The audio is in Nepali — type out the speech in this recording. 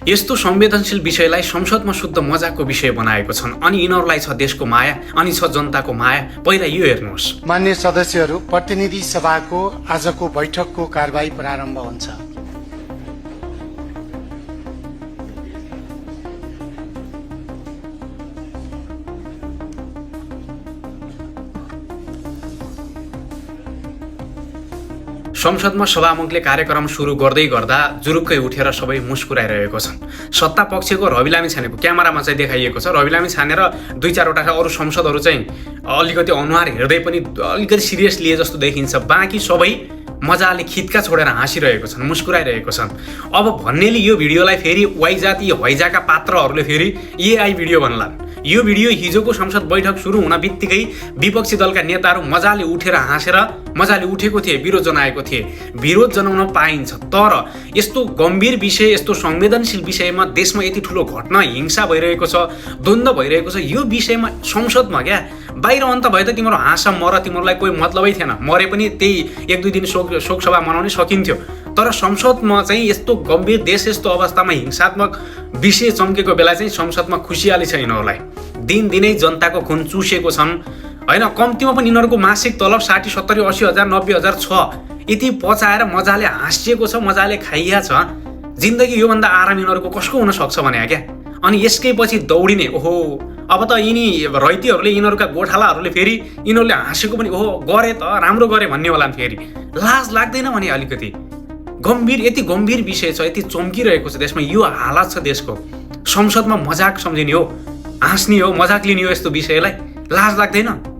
यस्तो संवेदनशील विषयलाई संसदमा शुद्ध मजाकको विषय बनाएको छन् अनि यिनीहरूलाई छ देशको माया अनि छ जनताको माया। पहिला यो हेर्नुहोस्। मान्य सदस्यहरू, प्रतिनिधि सभाको आजको बैठकको कारबाही प्रारम्भ हुन्छ। संसदमा सभामुखले कार्यक्रम सुरु गर्दै गर्दा जुरुक्कै उठेर सबै मुस्कुराइरहेको छन्। सत्ता पक्षको रविलामी छानेको क्यामेरामा चाहिँ देखाइएको छ। रविलामी छानेर दुई चारवटा अरू संसदहरू चाहिँ अलिकति अनुहार हेर्दै पनि अलिकति सिरियस लिए जस्तो देखिन्छ। बाँकी सबै मजाले खित्का छोडेर हाँसिरहेको छन्, मुस्कुराइरहेको छन्। अब भन्नेले यो भिडियोलाई फेरि वाइ जाति हैजाका पात्रहरूले फेरि एआई भिडियो भन्लान्। यो भिडियो हिजोको संसद बैठक सुरु हुन बित्तिकै विपक्षी दलका नेताहरू मजाले उठेर हाँसेर मजाले उठेको थिए, विरोध जनाएको थिए। विरोध जनाउन पाइन्छ, तर यस्तो गम्भीर विषय, यस्तो संवेदनशील विषयमा देशमा यति ठुलो घटना, हिंसा भइरहेको छ, द्वन्द्व भइरहेको छ, यो विषयमा संसदमा क्या बाहिर अन्त भयो त तिम्रो हाँस मर, तिमीहरूलाई कोही मतलबै थिएन। मरे पनि त्यही एक दुई दिन शोक सभा मनाउने सकिन्थ्यो। तर संसदमा चाहिँ यस्तो गम्भीर देश यस्तो अवस्थामा हिंसात्मक विषय चम्केको बेला चाहिँ संसदमा खुसियाली छ यिनीहरूलाई। दिनदिनै जनताको खुन चुसेको छन् होइन। कम्तीमा पनि यिनीहरूको मासिक तलब 60, 70, 80 हजार 90 हजार छ। यति पचाएर मजाले हाँसिएको छ, मजाले खाइया छ। जिन्दगी योभन्दा आराम यिनीहरूको कसको हुन सक्छ भने क्या। अनि यसकै पछि दौडिने, ओहो अब त यिनी रैतीहरूले, यिनीहरूका गोठालाहरूले फेरि यिनीहरूले हाँसेको पनि ओहो गरे त राम्रो गरे भन्ने होला फेरि। लाज लाग्दैन भने अलिकति गम्भीर, यति गम्भीर विषय छ, यति चम्किरहेको छ देशमा, यो हालत छ देशको। संसदमा मजाक सम्झिने हो, हाँस्ने हो, मजाक लिने हो, यस्तो विषयलाई लाज लाग्दैन।